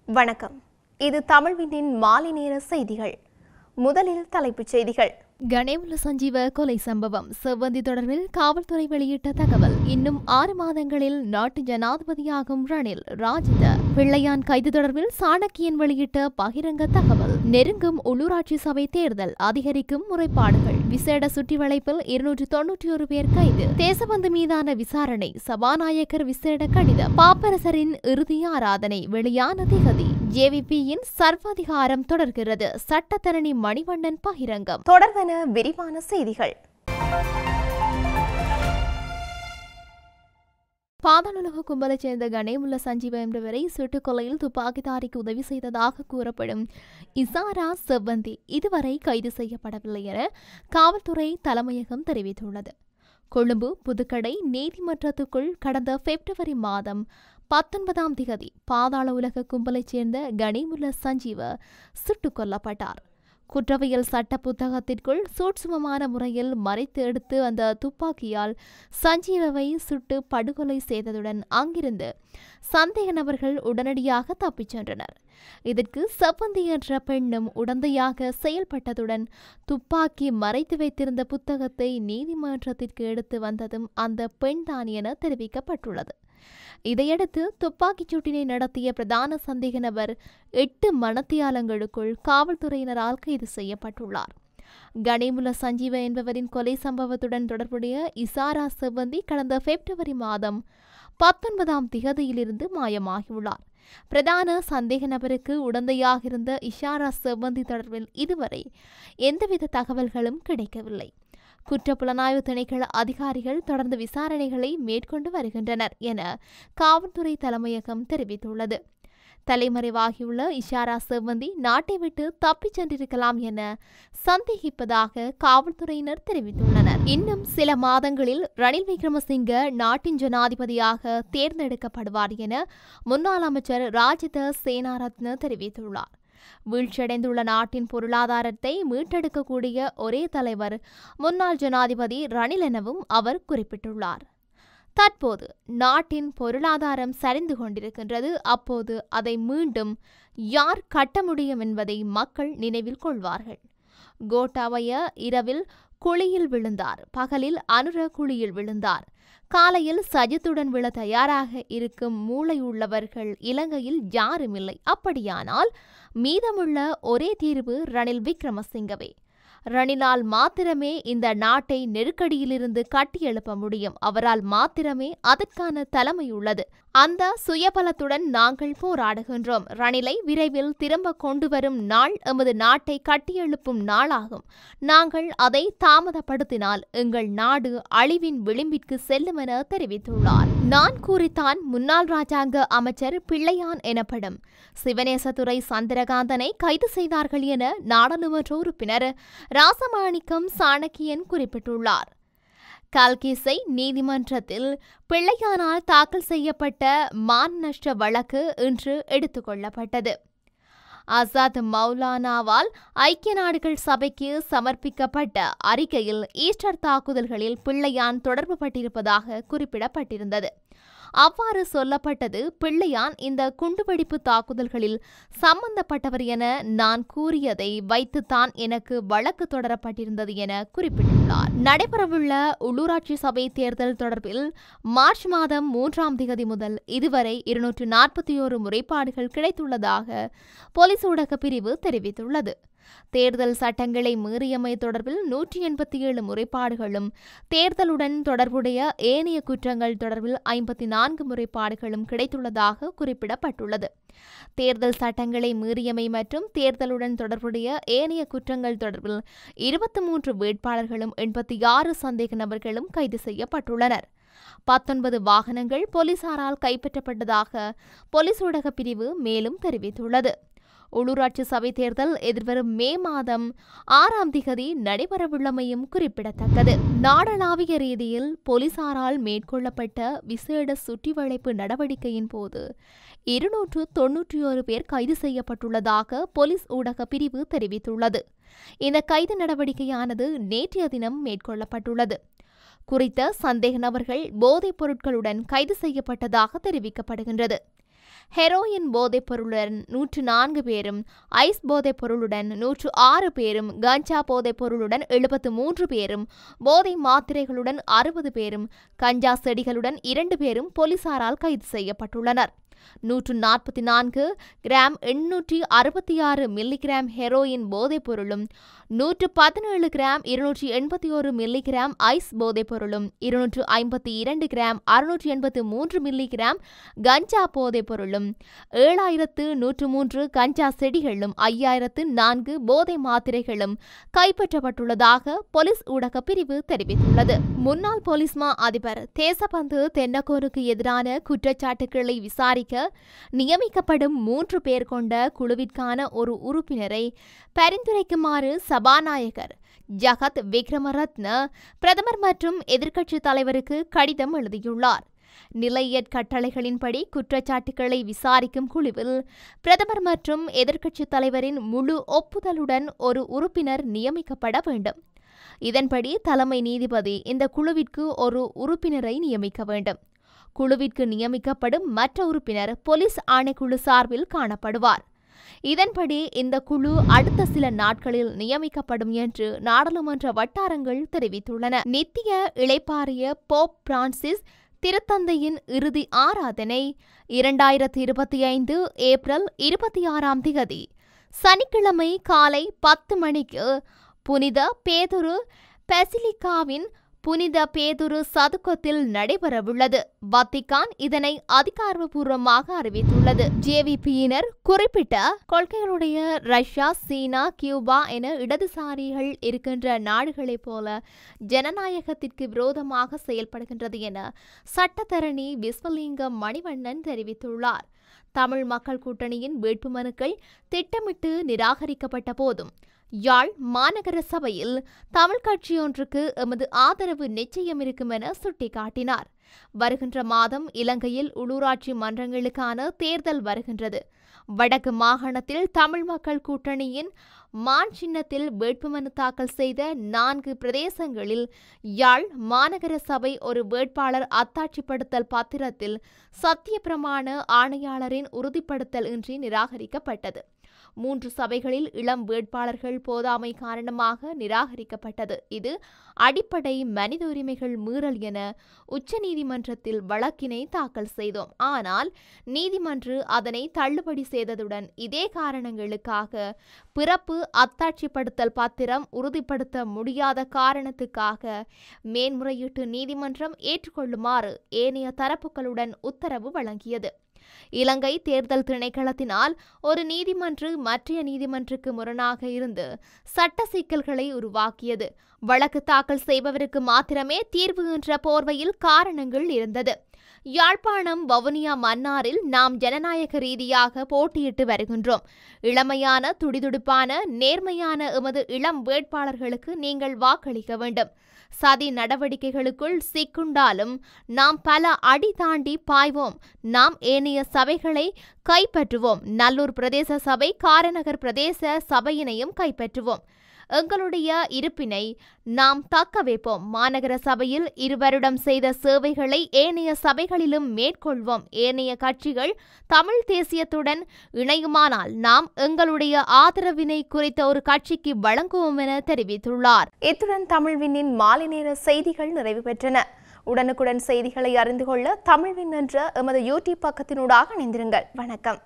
வணக்கம். இது தமிழ்வினின் மாலை நேர செய்திகள். முதலில் தலைப்புச் செய்திகள். கணேமுல்ல சஞ்சீவ கொலை சம்பவம் செவ்வந்தி தொடர்பில் காவல்துறை வெளியிட்ட தகவல். இன்னும் 6 மாதங்களில் நாட்டு ஜனாதிபதியாகும் ரணில் ராஜித. பிள்ளையான் கைது தொடர்பில் சாணக்கியன் வெளியிட்ட பகிரங்க தகவல். நெருங்கும் உள்ளூராட்சி சபை தேர்தல், அதிகரிக்கும் முறைப்பாடுகள். விசேட சுற்றி வளைப்பில் 291 பேர் கைது. தேசபந்து மீதான விசாரணை, சபாநாயகர் விசேட கடிதம். பாப்பரசரின் இறுதி ஆராதனை வெளியான திகதி. ஜேவிபியின் சர்வாதிகாரம் தொடர்கிறது. சட்டத்தரணி மணிவண்ணன் பகிரங்கம். தொடர்வன விரிவான செய்திகள். பாதாளுலக கும்பலைச் சேர்ந்த கணேமுல்ல சஞ்சீவ என்பவரை சுட்டுக் கொலையில் துப்பாக்கிதாரிக்கு உதவி செய்ததாக கூறப்படும் இசாரா செவ்வந்தி இதுவரை கைது செய்யப்படவில்லை என காவல்துறை தலைமையகம் தெரிவித்துள்ளது. கொழும்பு புதுக்கடை நீதிமன்றத்துக்குள் கடந்த பிப்ரவரி மாதம் 19ஆம் திகதி பாதாள உலக கும்பலைச் சேர்ந்த கணேமுல்ல சஞ்சீவ சுட்டுக் கொல்லப்பட்டார். குற்றவியல் சட்ட புத்தகத்திற்குள் சூட்சுமமான முறையில் மறைத்து எடுத்து அந்த துப்பாக்கியால் சஞ்சீவவை சுட்டு படுகொலை செய்ததுடன் அங்கிருந்து சந்தேக நபர்கள் உடனடியாக தப்பிச் சென்றனர். இதற்கு செவ்வந்தி என்ற பெண்ணும் உடந்தையாக செயல்பட்டதுடன் துப்பாக்கி மறைத்து வைத்திருந்த புத்தகத்தை நீதிமன்றத்திற்கு எடுத்து வந்ததும் அந்த பெண்தான் என தெரிவிக்கப்பட்டுள்ளது. இதையடுத்து துப்பாக்கிச் சூட்டினை நடத்திய பிரதான சந்தேக நபர் 8 மணத்தியாலங்களுக்குள் காவல்துறையினரால் கைது செய்யப்பட்டுள்ளார். கணேமுல்ல சஞ்சீவ என்பவரின் கொலை சம்பவத்துடன் தொடர்புடைய இசாரா செவ்வந்தி கடந்த பிப்ரவரி மாதம் 19ஆம் திகதியிலிருந்து மாயமாகியுள்ளார். பிரதான சந்தேக நபருக்கு உடந்தையாக இருந்த இசாரா செவ்வந்தி தொடர்பில் இதுவரை எந்தவித தகவல்களும் கிடைக்கவில்லை. குற்றப்புலனாய்வு திணைக்கள அதிகாரிகள் தொடர்ந்து விசாரணைகளை மேற்கொண்டு வருகின்றனர் என காவல்துறை தலைமையகம் தெரிவித்துள்ளது. தலைமறைவாகியுள்ள இசாரா செவ்வந்தி நாட்டை விட்டு தப்பிச் சென்றிருக்கலாம் என சந்தேகிப்பதாக காவல்துறையினர் தெரிவித்துள்ளனர். இன்னும் சில மாதங்களில் ரணில் விக்ரமசிங்க நாட்டின் ஜனாதிபதியாக தேர்ந்தெடுக்கப்படுவார் என முன்னாள் அமைச்சர் ராஜித சேனாரத்ன தெரிவித்துள்ளார். வீழ்ச்சியடைந்துள்ள நாட்டின் பொருளாதாரத்தை மீட்டெடுக்கக்கூடிய ஒரே தலைவர் முன்னாள் ஜனாதிபதி ரணில் எனவும் அவர் குறிப்பிட்டுள்ளார். தற்போது நாட்டின் பொருளாதாரம் சரிந்து கொண்டிருக்கின்றது. அப்போது அதை மீண்டும் யார் கட்ட முடியும் என்பதை மக்கள் நினைவில் கொள்வார்கள். கோட்டாபய இரவில் குழியில் விழுந்தார், பகலில் அனுர குழியில் விழுந்தார். காலையில் சஜித்துடன் விழ தயாராக இருக்கும் மூளை உள்ளவர்கள் இலங்கையில் யாரும் இல்லை. அப்படியானால் மீதமுள்ள ஒரே தீர்வு ரணில் விக்ரமசிங்கவே. ரணிலால் மாத்திரமே இந்த நாட்டை நெருக்கடியிலிருந்து கட்டியெழுப்ப முடியும். அவரால் மாத்திரமே அதற்கான தலைமை உள்ளது. அந்த சுயபலத்துடன் நாங்கள் போராடுகின்றோம். ரணிலை விரைவில் திரும்ப கொண்டு வரும் நாள் எமது நாட்டை கட்டியெழுப்பும் நாளாகும். நாங்கள் அதை தாமதப்படுத்தினால் எங்கள் நாடு அழிவின் விளிம்பிற்கு செல்லும் என தெரிவித்துள்ளார். நான் கூறித்தான் முன்னாள் ராஜாங்க அமைச்சர் பிள்ளையான் எனப்படும் சிவனேசதுரை சந்திரகாந்தனை கைது செய்தார்கள் என நாடாளுமன்ற உறுப்பினர் ராசமாணிக்கம் சாணக்கியன் குறிப்பிட்டுள்ளார். கல்கிசை நீதிமன்றத்தில் பிள்ளையானால் தாக்கல் செய்யப்பட்ட மான் நஷ்ட வழக்கு இன்று எடுத்துக்கொள்ளப்பட்டது. ஆசாத் மௌலானாவால் ஐக்கிய நாடுகள் சபைக்கு சமர்ப்பிக்கப்பட்ட அறிக்கையில் ஈஸ்டர் தாக்குதல்களில் பிள்ளையான் தொடர்பு பட்டிருப்பதாக குறிப்பிடப்பட்டிருந்தது. அவ்வாறு சொல்லப்பட்டது பிள்ளையான் இந்த குண்டுவெடிப்பு தாக்குதல்களில் சம்பந்தப்பட்டவர் என நான் கூறியதை வைத்துத்தான் எனக்கு வழக்கு தொடரப்பட்டிருந்தது என குறிப்பிட்டுள்ளார். நடைபெறவுள்ள உள்ளூராட்சி சபை தேர்தல் தொடர்பில் மார்ச் மாதம் 3ஆம் திகதி முதல் இதுவரை 241 முறைப்பாடுகள் கிடைத்துள்ளதாக போலீஸ் ஊடக பிரிவு தெரிவித்துள்ளது. தேர்தல் சட்டங்களை மீறியமை தொடர்பில் 187 முறைப்பாடுகளும், தேர்தலுடன் தொடர்புடைய ஏனைய குற்றங்கள் தொடர்பில் 54 முறைப்பாடுகளும் கிடைத்துள்ளதாக குறிப்பிடப்பட்டுள்ளது. தேர்தல் சட்டங்களை மீறியமை மற்றும் தேர்தலுடன் தொடர்புடைய ஏனைய குற்றங்கள் தொடர்பில் 23 வேட்பாளர்களும் 86 சந்தேக நபர்களும் கைது செய்யப்பட்டுள்ளனர். 19 வாகனங்கள் போலீசாரால் கைப்பற்றப்பட்டதாக போலீஸ் ஊடக பிரிவு மேலும் தெரிவித்துள்ளது. உள்ளூராட்சி சபை தேர்தல் எதிர்வரும் மே மாதம் 6ஆம் திகதி நடைபெறவுள்ளமையும் குறிப்பிடத்தக்கது. நாடளாவிய ரீதியில் போலீசாரால் மேற்கொள்ளப்பட்ட விசேட சுற்றிவளைப்பு நடவடிக்கையின் போது 291 பேர் கைது செய்யப்பட்டுள்ளதாக போலீஸ் ஊடக பிரிவு தெரிவித்துள்ளது. இந்த கைது நடவடிக்கையானது நேற்றைய தினம் மேற்கொள்ளப்பட்டுள்ளது. குறித்த சந்தேக நபர்கள் போதைப் பொருட்களுடன் கைது செய்யப்பட்டதாக தெரிவிக்கப்படுகின்றது. ஹெரோயின் போதைப் பொருளுடன் 104 பேரும், ஐஸ் போதைப் பொருளுடன் 106 பேரும், கஞ்சா போதைப் பொருளுடன் 73 பேரும், போதை மாத்திரைகளுடன் 60 பேரும், கஞ்சா செடிகளுடன் 2 பேரும் போலீசாரால் கைது செய்யப்பட்டுள்ளனர். 144 கிராம் 866 மில்லிகிராம் ஹெரோயின் போதைப் பொருளும், 117 கிராம் 281 மில்லிகிராம் ஐஸ் போதைப் பொருளும், 252 கிராம் 683 மில்லிகிராம் கஞ்சா போதைப் பொருளும், 7103 கஞ்சா செடிகளும், 5004 போதை மாத்திரைகளும் கைப்பற்றப்பட்டுள்ளதாக போலீஸ் ஊடக பிரிவு தெரிவித்துள்ளது. முன்னாள் போலீஸ் மா அதிபர் தேசபந்து தென்னக்கோனுக்கு எதிரான குற்றச்சாட்டுகளை விசாரிக்க நியமிக்கப்படும் 3 பேர் கொண்ட குழுவிற்கான ஒரு உறுப்பினரை பரிந்துரைக்குமாறு சபாநாயகர் ஜகத் விக்ரமரத்ன பிரதமர் மற்றும் எதிர்க்கட்சித் தலைவருக்கு கடிதம் எழுதியுள்ளார். நிலையற் கட்டளைகளின்படி குற்றச்சாட்டுகளை விசாரிக்கும் குழுவில் பிரதமர் மற்றும் எதிர்க்கட்சித் தலைவரின் முழு ஒப்புதலுடன் ஒரு உறுப்பினர் நியமிக்கப்பட வேண்டும். இதன்படி தலைமை நீதிபதி இந்த குழுவிற்கு ஒரு உறுப்பினரை நியமிக்க வேண்டும். குழுவிற்கு நியமிக்கப்படும் மற்ற உறுப்பினர் போலீஸ் ஆணைக்குழு சார்பில் காணப்படுவார். இதன்படி இந்த குழு அடுத்த சில நாட்களில் நியமிக்கப்படும் என்று நாடாளுமன்ற வட்டாரங்கள் தெரிவித்துள்ளன. நித்திய இளைப்பாறிய போப் பிரான்சிஸ் திருத்தந்தையின் இறுதி ஆராதனை 2025 ஏப்ரல் 26ஆம் திகதி சனிக்கிழமை காலை 10 மணிக்கு புனித பேதுரு பெசிலிக்காவின் புனித பேதுரு சதுக்கத்தில் நடைபெறவுள்ளது. வத்திக்கான் இதனை அதிகாரப்பூர்வமாக அறிவித்துள்ளது. ஜேவிபியினர் குறிப்பிட்ட கொள்கைகளுடைய ரஷ்யா, சீனா, கியூபா என இடதுசாரிகள் இருக்கின்ற நாடுகளைப் போல ஜனநாயகத்திற்கு விரோதமாக செயல்படுகின்றது என சட்டத்தரணி விஸ்வலிங்கம் மணிவண்ணன் தெரிவித்துள்ளார். தமிழ் மக்கள் கூட்டணியின் வேட்புமனுக்கள் திட்டமிட்டு நிராகரிக்கப்பட்ட போதும் யாழ் மாநகர சபையில் தமிழ் கட்சியொன்றுக்கு எமது ஆதரவு நிச்சயம் இருக்கும் என சுட்டிக்காட்டினார். வருகின்ற மாதம் இலங்கையில் உள்ளூராட்சி மன்றங்களுக்கான தேர்தல் வருகின்றது. வடக்கு மாகாணத்தில் தமிழ் மக்கள் கூட்டணியின் மான் சின்னத்தில் வேட்புமனு தாக்கல் செய்த 4 பிரதேசங்களில் யாழ் மாநகர சபை ஒரு வேட்பாளர் அத்தாட்சிப்படுத்தல் பத்திரத்தில் சத்தியப்பிரமாண ஆணையாளரின் உறுதிப்படுத்தல் இன்றி நிராகரிக்கப்பட்டது. 3 சபைகளில் இளம் வேட்பாளர்கள் போதாமை காரணமாக நிராகரிக்கப்பட்டது. இது அடிப்படை மனித உரிமைகள் மீறல் என உச்சநீதிமன்றத்தில் வழக்கினை தாக்கல் செய்தோம். ஆனால் நீதிமன்றம் அதனை தள்ளுபடி செய்ததுடன் இதே காரணங்களுக்காக பிறப்பு அத்தாட்சிப்படுத்தல் பத்திரம் உறுதிப்படுத்த முடியாத காரணத்துக்காக மேன்முறையீட்டு நீதிமன்றம் ஏற்றுக்கொள்ளுமாறு ஏனைய தரப்புகளுடன் உத்தரவு வழங்கியது. இலங்கை தேர்தல் திணைக்களத்தினால் ஒரு நீதிமன்றம் மற்றைய நீதிமன்றக்கு முரணாக இருந்து சட்ட சிக்கல்களை உருவாக்கியது. வழக்கு தாக்கல் செய்பவருக்கு மாத்திரமே தீர்வு என்ற போர்வையில் காரணங்கள் இருந்தது. யாழ்ப்பாணம் வவுனியா மன்னாரில் நாம் ஜனநாயக ரீதியாக போட்டியிட்டு வருகின்றோம். இளமையான, துடிதுடிப்பான, நேர்மையான எமது இளம் வேட்பாளர்களுக்கு நீங்கள் வாக்களிக்க வேண்டும். சதி நடவடிக்கைகளுக்குள் சிக்குண்டாலும் நாம் பல அடி தாண்டி பாய்வோம். நாம் ஏனைய சபைகளை கைப்பற்றுவோம். நல்லூர் பிரதேச சபை, காரநகர் பிரதேச சபையினையும் கைப்பற்றுவோம். எங்களுடைய இருப்பினை நாம் தக்க வைப்போம். மாநகர சபையில் 2 வருடம் செய்த சேவைகளை ஏனைய சபைகளிலும் மேற்கொள்வோம். ஏனைய கட்சிகள் தமிழ் தேசியத்துடன் இணையுமானால் நாம் எங்களுடைய ஆதரவினை குறித்த ஒரு கட்சிக்கு வழங்குவோம் என தெரிவித்துள்ளார். இத்துடன் தமிழ்வினின் மாலை நேர செய்திகள் நிறைவு பெற்றன. உடனுக்குடன் செய்திகளை அறிந்து கொள்ள தமிழ்வின் என்ற எமது யூடியூப் பக்கத்தினூடாக இணைந்திருங்கள். வணக்கம்.